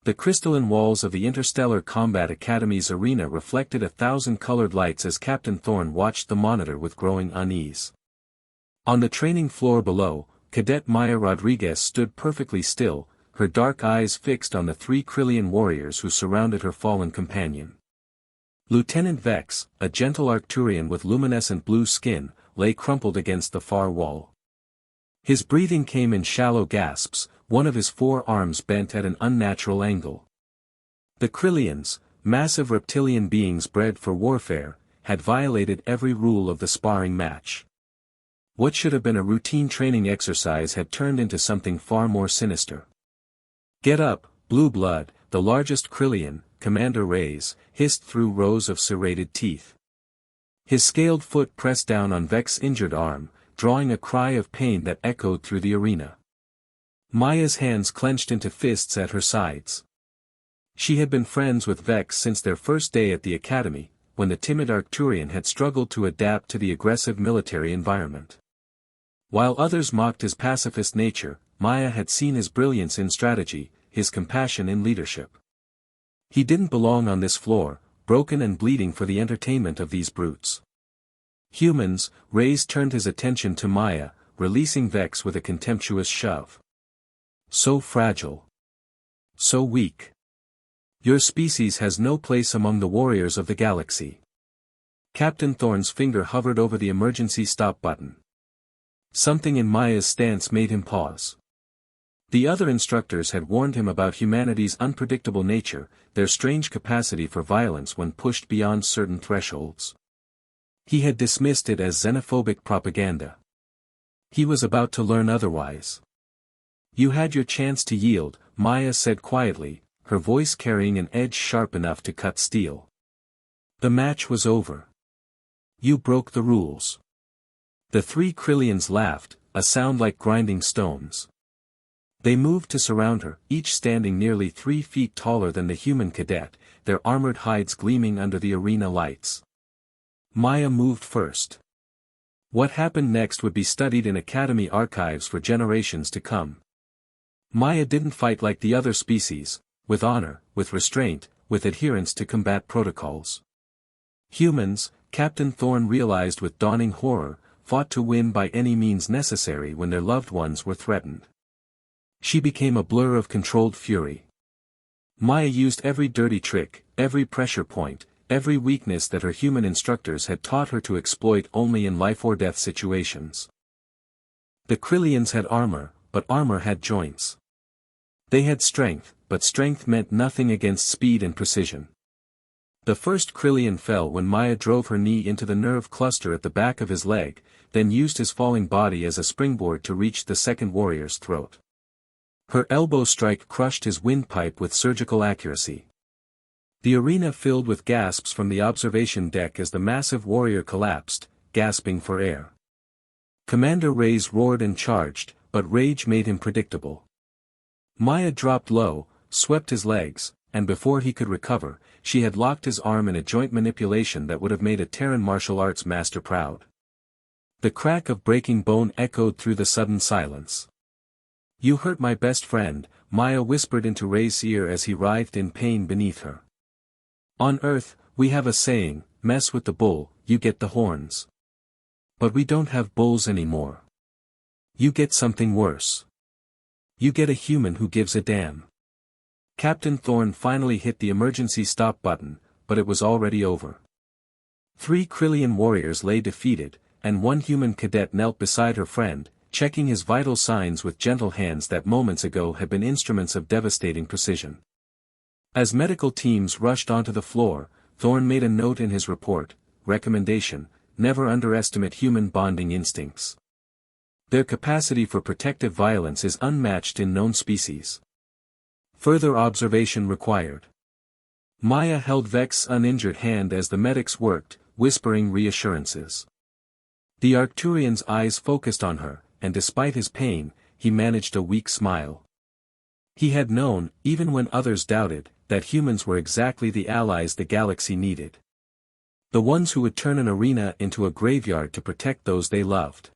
The crystalline walls of the Interstellar Combat Academy's arena reflected 1,000 colored lights as Captain Thorne watched the monitor with growing unease. On the training floor below, Cadet Maya Rodriguez stood perfectly still, her dark eyes fixed on the 3 Krillian warriors who surrounded her fallen companion. Lieutenant Vex, a gentle Arcturian with luminescent blue skin, lay crumpled against the far wall. His breathing came in shallow gasps, one of his 4 arms bent at an unnatural angle. The Krillians, massive reptilian beings bred for warfare, had violated every rule of the sparring match. What should have been a routine training exercise had turned into something far more sinister. "Get up, Blue Blood," the largest Krillian, Commander Reyes, hissed through rows of serrated teeth. His scaled foot pressed down on Vex's injured arm, drawing a cry of pain that echoed through the arena. Maya's hands clenched into fists at her sides. She had been friends with Vex since their first day at the academy, when the timid Arcturian had struggled to adapt to the aggressive military environment. While others mocked his pacifist nature, Maya had seen his brilliance in strategy, his compassion in leadership. He didn't belong on this floor, broken and bleeding for the entertainment of these brutes. "Humans," Reyes turned his attention to Maya, releasing Vex with a contemptuous shove. "So fragile. So weak. Your species has no place among the warriors of the galaxy." Captain Thorne's finger hovered over the emergency stop button. Something in Maya's stance made him pause. The other instructors had warned him about humanity's unpredictable nature, their strange capacity for violence when pushed beyond certain thresholds. He had dismissed it as xenophobic propaganda. He was about to learn otherwise. "You had your chance to yield," Maya said quietly, her voice carrying an edge sharp enough to cut steel. "The match was over. You broke the rules." The 3 Krillians laughed, a sound like grinding stones. They moved to surround her, each standing nearly 3 feet taller than the human cadet, their armored hides gleaming under the arena lights. Maya moved first. What happened next would be studied in Academy archives for generations to come. Maya didn't fight like the other species, with honor, with restraint, with adherence to combat protocols. Humans, Captain Thorne realized with dawning horror, fought to win by any means necessary when their loved ones were threatened. She became a blur of controlled fury. Maya used every dirty trick, every pressure point, every weakness that her human instructors had taught her to exploit only in life-or-death situations. The Krillians had armor, but armor had joints. They had strength, but strength meant nothing against speed and precision. The first Krillian fell when Maya drove her knee into the nerve cluster at the back of his leg, then used his falling body as a springboard to reach the second warrior's throat. Her elbow strike crushed his windpipe with surgical accuracy. The arena filled with gasps from the observation deck as the massive warrior collapsed, gasping for air. Commander Reyes roared and charged, but rage made him predictable. Maya dropped low, swept his legs, and before he could recover, she had locked his arm in a joint manipulation that would have made a Terran martial arts master proud. The crack of breaking bone echoed through the sudden silence. "You hurt my best friend," Maya whispered into Rey's ear as he writhed in pain beneath her. "On Earth, we have a saying, mess with the bull, you get the horns. But we don't have bulls anymore. You get something worse. You get a human who gives a damn." Captain Thorne finally hit the emergency stop button, but it was already over. 3 Krillian warriors lay defeated, and 1 human cadet knelt beside her friend, checking his vital signs with gentle hands that moments ago had been instruments of devastating precision. As medical teams rushed onto the floor, Thorne made a note in his report, recommendation, never underestimate human bonding instincts. Their capacity for protective violence is unmatched in known species. Further observation required. Maya held Vex's uninjured hand as the medics worked, whispering reassurances. The Arcturian's eyes focused on her, and despite his pain, he managed a weak smile. He had known, even when others doubted, that humans were exactly the allies the galaxy needed. The ones who would turn an arena into a graveyard to protect those they loved.